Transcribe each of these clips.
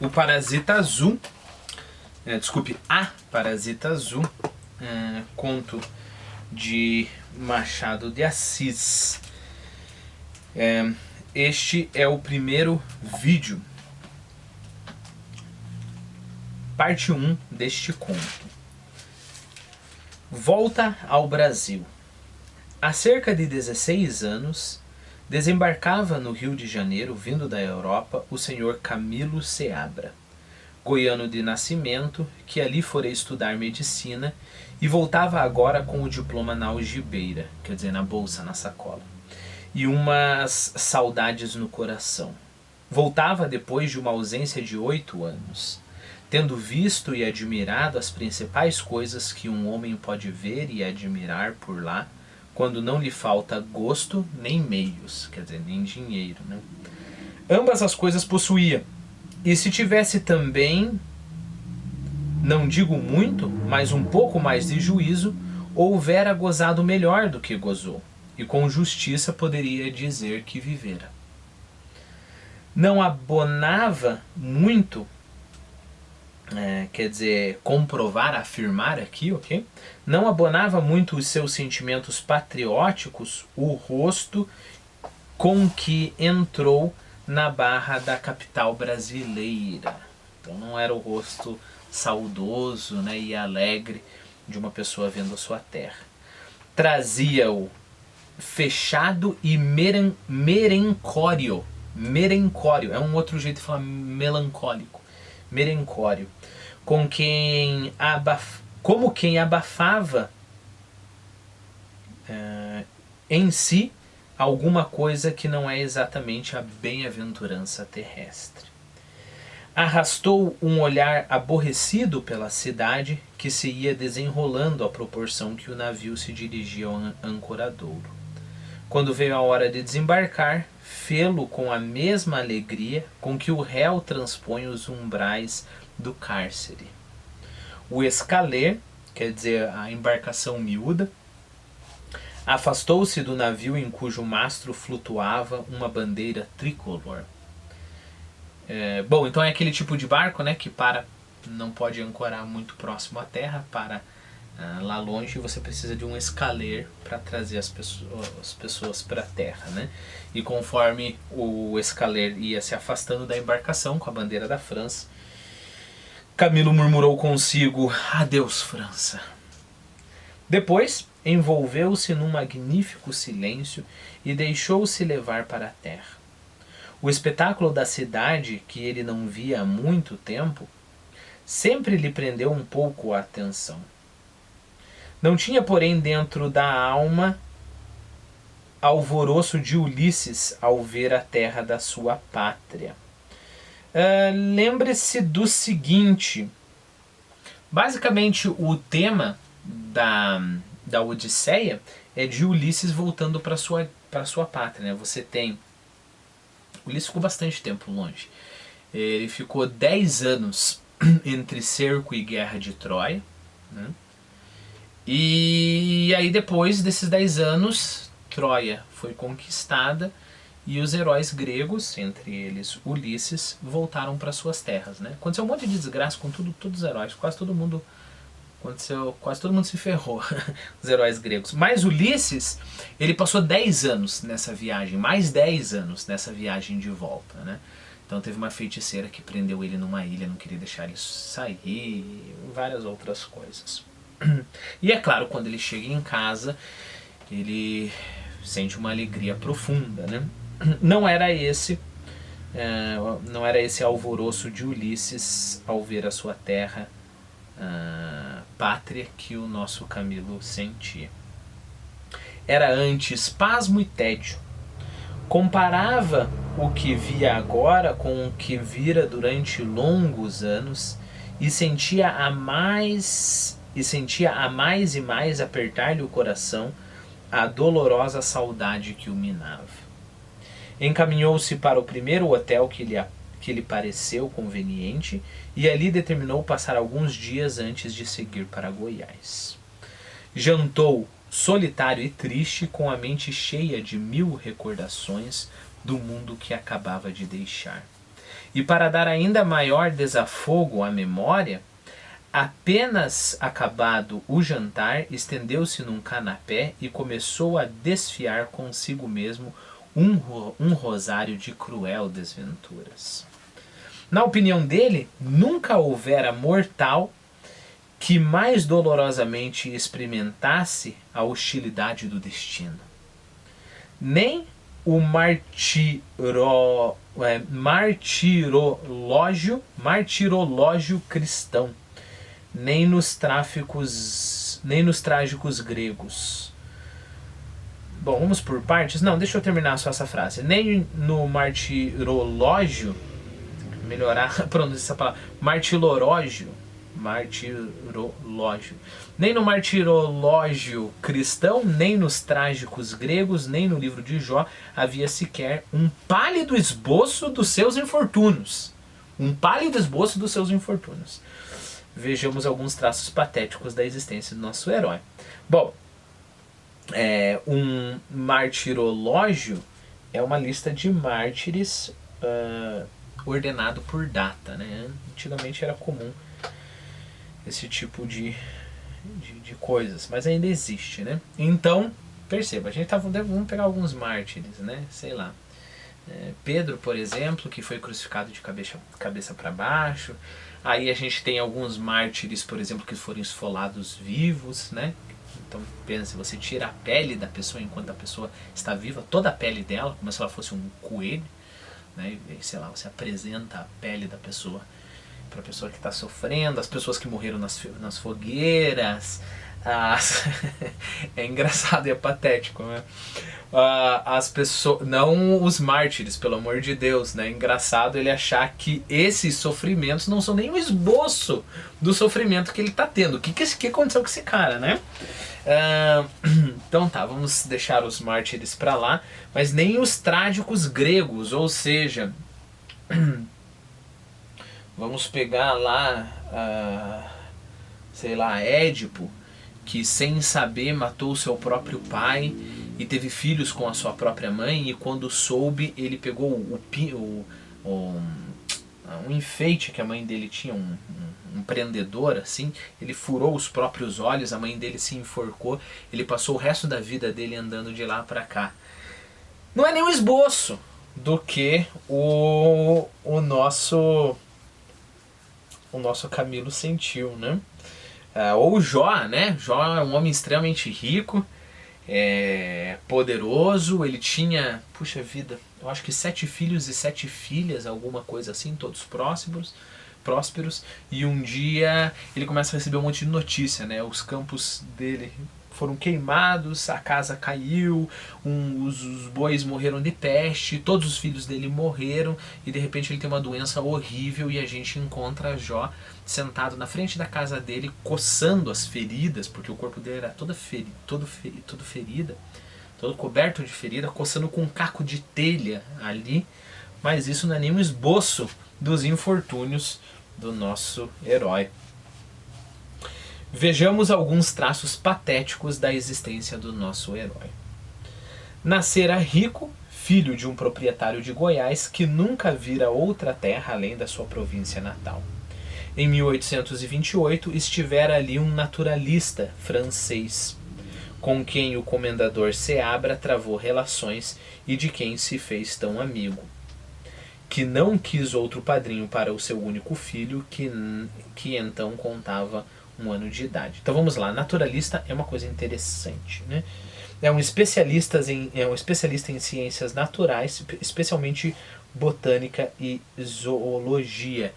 O Parasita Azul, A Parasita Azul, conto de Machado de Assis. Este é o primeiro vídeo, parte 1 deste conto. Volta ao Brasil. Há cerca de 16 anos, desembarcava no Rio de Janeiro, vindo da Europa, o senhor Camilo Seabra, goiano de nascimento, que ali fora estudar medicina e voltava agora com o diploma na algibeira, quer dizer, na bolsa, na sacola, e umas saudades no coração. Voltava depois de uma ausência de 8 anos, tendo visto e admirado as principais coisas que um homem pode ver e admirar por lá, quando não lhe falta gosto nem meios, quer dizer, nem dinheiro, né? Ambas as coisas possuía, e se tivesse também, não digo muito, mas um pouco mais de juízo, houvera gozado melhor do que gozou, e com justiça poderia dizer que vivera. Não abonava muito, quer dizer, comprovar, afirmar aqui, ok? Não abonava muito os seus sentimentos patrióticos o rosto com que entrou na barra da capital brasileira. Então não era o rosto saudoso, né, e alegre de uma pessoa vendo a sua terra. Trazia-o fechado e merencório. Merencório é um outro jeito de falar melancólico. Merencório. Como quem abafava em si alguma coisa que não é exatamente a bem-aventurança terrestre. Arrastou um olhar aborrecido pela cidade que se ia desenrolando à proporção que o navio se dirigia ao ancoradouro. Quando veio a hora de desembarcar, fê-lo com a mesma alegria com que o réu transpõe os umbrais do cárcere. O escaler, quer dizer, a embarcação miúda, afastou-se do navio em cujo mastro flutuava uma bandeira tricolor. Bom, então é aquele tipo de barco, né, que não pode ancorar muito próximo à terra, lá longe, você precisa de um escaler para trazer as pessoas para a terra, né? E conforme o escaler ia se afastando da embarcação com a bandeira da França, Camilo murmurou consigo: adeus, França. Depois envolveu-se num magnífico silêncio e deixou-se levar para a terra. O espetáculo da cidade, que ele não via há muito tempo, sempre lhe prendeu um pouco a atenção. Não tinha, porém, dentro da alma alvoroço de Ulisses ao ver a terra da sua pátria. Lembre-se do seguinte: basicamente o tema da Odisseia é de Ulisses voltando para sua pátria, né? Você tem Ulisses ficou bastante tempo longe. Ele ficou 10 anos entre cerco e guerra de Troia, né? E aí depois desses 10 anos, Troia foi conquistada e os heróis gregos, entre eles Ulisses, voltaram para suas terras, né? Aconteceu um monte de desgraça com todos os heróis, quase todo mundo se ferrou, os heróis gregos. Mas Ulisses, ele passou 10 anos nessa viagem, mais 10 anos nessa viagem de volta, né? Então teve uma feiticeira que prendeu ele numa ilha, não queria deixar ele sair, e várias outras coisas. E é claro, quando ele chega em casa, ele sente uma alegria profunda, né? Não era esse alvoroço de Ulisses ao ver a sua terra, pátria, que o nosso Camilo sentia. Era antes pasmo e tédio. Comparava o que via agora com o que vira durante longos anos e sentia a mais e mais apertar-lhe o coração a dolorosa saudade que o minava. Encaminhou-se para o primeiro hotel que lhe pareceu conveniente e ali determinou passar alguns dias antes de seguir para Goiás. Jantou solitário e triste, com a mente cheia de 1000 recordações do mundo que acabava de deixar. E para dar ainda maior desafogo à memória, apenas acabado o jantar, estendeu-se num canapé e começou a desfiar consigo mesmo um rosário de cruel desventuras. Na opinião dele, nunca houvera mortal que mais dolorosamente experimentasse a hostilidade do destino. Nem o martirológio cristão, nem nos trágicos gregos. Bom, vamos por partes? Não, deixa eu terminar só essa frase. Nem no martirológio, melhorar a pronúncia dessa palavra, martirológio, nem no martirológio cristão, nem nos trágicos gregos, nem no livro de Jó havia sequer um pálido esboço dos seus infortúnios. Um pálido esboço dos seus infortúnios. Vejamos alguns traços patéticos da existência do nosso herói. Bom, um martirológio é uma lista de mártires ordenado por data, né? Antigamente era comum esse tipo de coisas, mas ainda existe, né? Então, perceba, a gente vamos pegar alguns mártires, né? Sei lá. Pedro, por exemplo, que foi crucificado de cabeça para baixo. Aí a gente tem alguns mártires, por exemplo, que foram esfolados vivos, né? Então, pensa, você tira a pele da pessoa enquanto a pessoa está viva, toda a pele dela, como se ela fosse um coelho, né? E, sei lá, você apresenta a pele da pessoa para a pessoa que está sofrendo, as pessoas que morreram nas fogueiras. É engraçado e é patético, né? As pessoas, não os mártires, pelo amor de Deus, né? É engraçado ele achar que esses sofrimentos não são nem um esboço do sofrimento que ele está tendo. O que aconteceu com esse cara, né? Então tá, vamos deixar os mártires para lá, mas nem os trágicos gregos, ou seja, vamos pegar lá, sei lá, Édipo, que sem saber matou seu próprio pai e teve filhos com a sua própria mãe, e quando soube, ele pegou um enfeite que a mãe dele tinha, um prendedor assim, ele furou os próprios olhos, a mãe dele se enforcou, ele passou o resto da vida dele andando de lá para cá. Não é nem um esboço do que o nosso Camilo sentiu, né? Ou Jó, né? Jó é um homem extremamente rico, poderoso, ele tinha, puxa vida, eu acho que 7 filhos e 7 filhas, alguma coisa assim, todos prósperos, e um dia ele começa a receber um monte de notícia, né? Os campos dele foram queimados, a casa caiu, os bois morreram de peste, todos os filhos dele morreram, e de repente ele tem uma doença horrível, e a gente encontra Jó sentado na frente da casa dele, coçando as feridas, porque o corpo dele era todo ferida, todo coberto de ferida, coçando com um caco de telha ali, mas isso não é nenhum esboço dos infortúnios do nosso herói. Vejamos alguns traços patéticos da existência do nosso herói. Nascera rico, filho de um proprietário de Goiás que nunca vira outra terra além da sua província natal. Em 1828 estivera ali um naturalista francês, com quem o comendador Seabra travou relações e de quem se fez tão amigo, que não quis outro padrinho para o seu único filho, que então contava 1 ano de idade. Então vamos lá, naturalista é uma coisa interessante, né? É um especialista em ciências naturais, especialmente botânica e zoologia.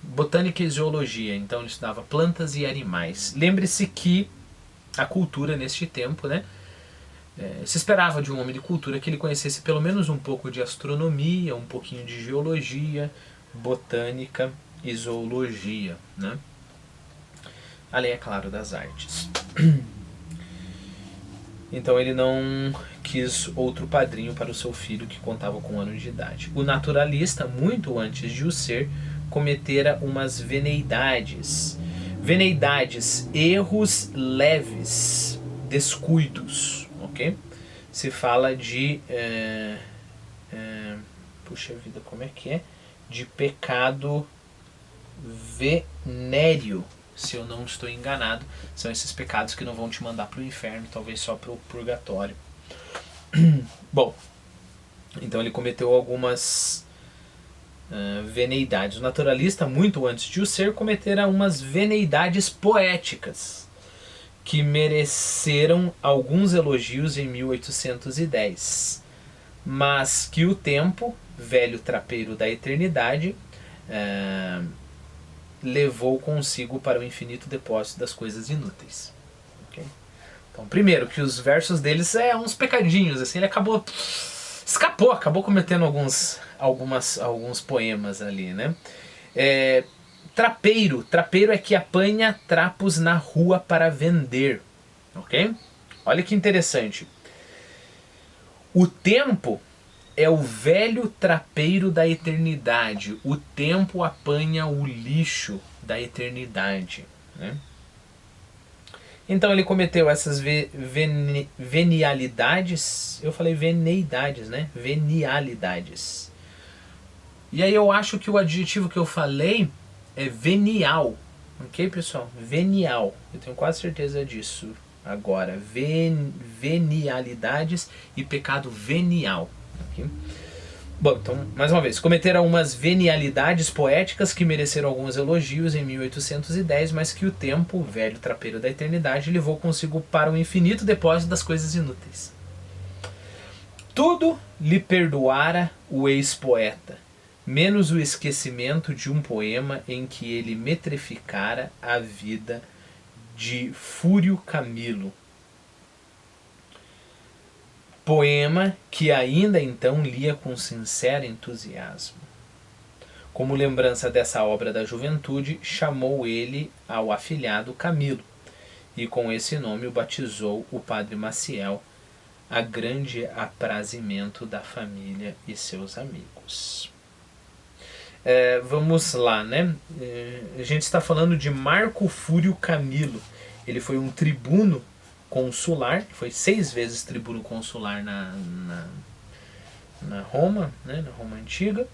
Botânica e zoologia, então ele estudava plantas e animais. Lembre-se que a cultura neste tempo, né? Se esperava de um homem de cultura que ele conhecesse pelo menos um pouco de astronomia, um pouquinho de geologia, botânica e zoologia, né? Além, é claro, das artes. Então ele não quis outro padrinho para o seu filho que contava com 1 ano de idade. O naturalista, muito antes de o ser, cometera umas veneidades. Veneidades, erros leves, descuidos, ok? Se fala de puxa vida, como é que é? De pecado venéreo, se eu não estou enganado. São esses pecados que não vão te mandar para o inferno, talvez só para o purgatório. Bom, então ele cometeu algumas veneidades. O naturalista, muito antes de o ser, cometera umas veneidades poéticas que mereceram alguns elogios em 1810, mas que o tempo, velho trapeiro da eternidade, levou consigo para o infinito depósito das coisas inúteis. Okay? Então, primeiro, que os versos deles uns pecadinhos, assim, ele acabou cometendo alguns poemas ali, né? Trapeiro é que apanha trapos na rua para vender, ok? Olha que interessante. O tempo é o velho trapeiro da eternidade. O tempo apanha o lixo da eternidade, né? Então ele cometeu essas venialidades. Eu falei veneidades, né? Venialidades. E aí eu acho que o adjetivo que eu falei é venial. Ok, pessoal? Venial. Eu tenho quase certeza disso agora. Venialidades e pecado venial. Okay? Bom, então, mais uma vez, cometeram umas venialidades poéticas que mereceram alguns elogios em 1810, mas que o tempo, o velho trapeiro da eternidade, levou consigo para o infinito depósito das coisas inúteis. Tudo lhe perdoara o ex-poeta, menos o esquecimento de um poema em que ele metrificara a vida de Fúrio Camilo. Poema que ainda então lia com sincero entusiasmo. Como lembrança dessa obra da juventude, chamou ele ao afilhado Camilo, e com esse nome o batizou o padre Maciel, a grande aprazimento da família e seus amigos. Vamos lá, né? A gente está falando de Marco Fúrio Camilo. Ele foi um tribuno consular, foi 6 vezes tribuno consular na Roma, né? Na Roma Antiga.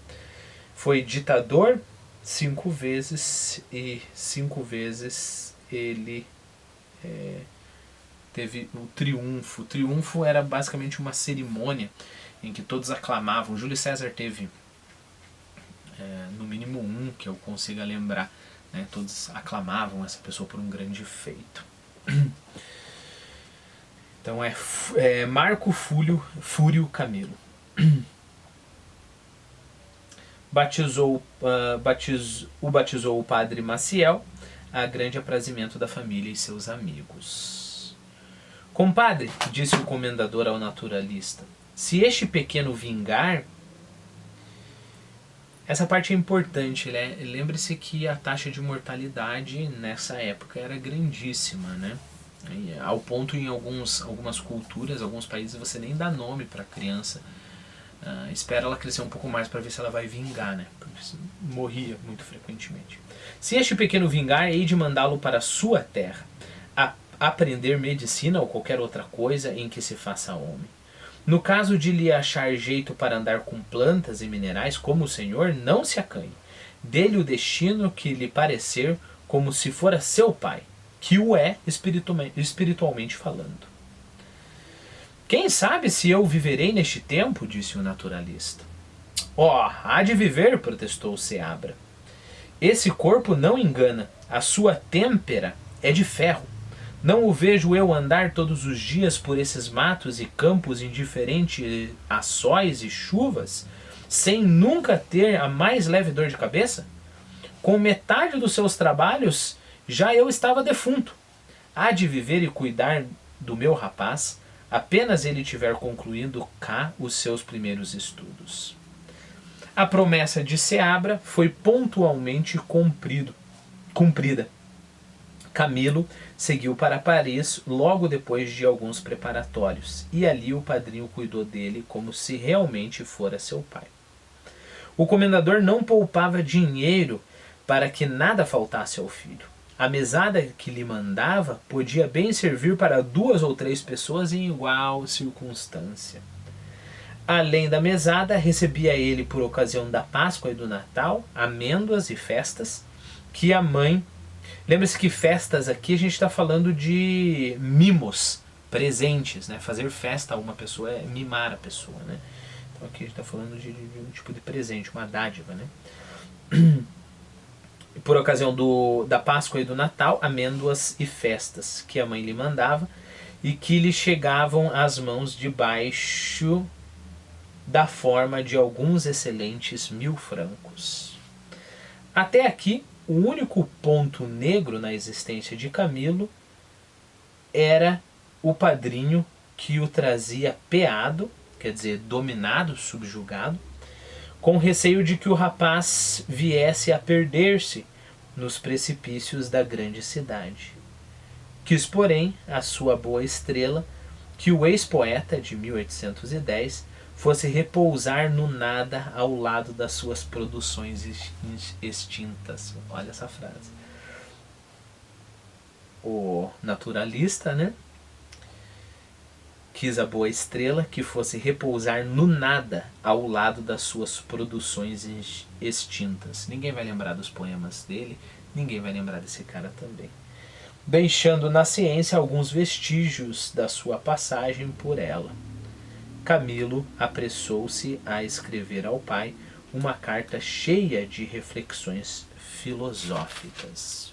Foi ditador 5 vezes e 5 vezes ele teve o triunfo. O triunfo era basicamente uma cerimônia em que todos aclamavam. Júlio César teve no mínimo um que eu consiga lembrar, né? Todos aclamavam essa pessoa por um grande feito. Então Marco Fúrio Camilo. Batizou o padre Maciel, a grande aprazimento da família e seus amigos. Compadre, disse o comendador ao naturalista, se este pequeno vingar... Essa parte é importante, né? Lembre-se que a taxa de mortalidade nessa época era grandíssima, né? Ao ponto em algumas culturas, alguns países, você nem dá nome para a criança. Espera ela crescer um pouco mais para ver se ela vai vingar, né? Porque morria muito frequentemente. Se este pequeno vingar, hei de mandá-lo para a sua terra, a aprender medicina ou qualquer outra coisa em que se faça homem. No caso de lhe achar jeito para andar com plantas e minerais como o Senhor, não se acanhe. Dê-lhe o destino que lhe parecer, como se fora seu pai, que o é espiritualmente falando. Quem sabe se eu viverei neste tempo, disse o naturalista. Há de viver, protestou Seabra. Esse corpo não engana, a sua têmpera é de ferro. Não o vejo eu andar todos os dias por esses matos e campos indiferente a sóis e chuvas, sem nunca ter a mais leve dor de cabeça? Com metade dos seus trabalhos, já eu estava defunto. Há de viver e cuidar do meu rapaz, apenas ele tiver concluído cá os seus primeiros estudos. A promessa de Seabra foi pontualmente cumprida. Camilo seguiu para Paris logo depois de alguns preparatórios, e ali o padrinho cuidou dele como se realmente fora seu pai. O comendador não poupava dinheiro para que nada faltasse ao filho. A mesada que lhe mandava podia bem servir para 2 ou 3 pessoas em igual circunstância. Além da mesada, recebia ele, por ocasião da Páscoa e do Natal, amêndoas e festas, que a mãe... Lembre-se que festas aqui a gente está falando de mimos, presentes, né? Fazer festa a uma pessoa é mimar a pessoa, né? Então aqui a gente está falando de um tipo de presente, uma dádiva, né? Por ocasião da Páscoa e do Natal, amêndoas e festas que a mãe lhe mandava e que lhe chegavam às mãos debaixo da forma de alguns excelentes 1000 francos. Até aqui, o único ponto negro na existência de Camilo era o padrinho que o trazia peado, quer dizer, dominado, subjugado, com receio de que o rapaz viesse a perder-se nos precipícios da grande cidade. Quis, porém, a sua boa estrela, que o ex-poeta de 1810 fosse repousar no nada ao lado das suas produções extintas. Olha essa frase. O naturalista, né? Quis a boa estrela que fosse repousar no nada ao lado das suas produções extintas. Ninguém vai lembrar dos poemas dele, ninguém vai lembrar desse cara também. Deixando na ciência alguns vestígios da sua passagem por ela. Camilo apressou-se a escrever ao pai uma carta cheia de reflexões filosóficas.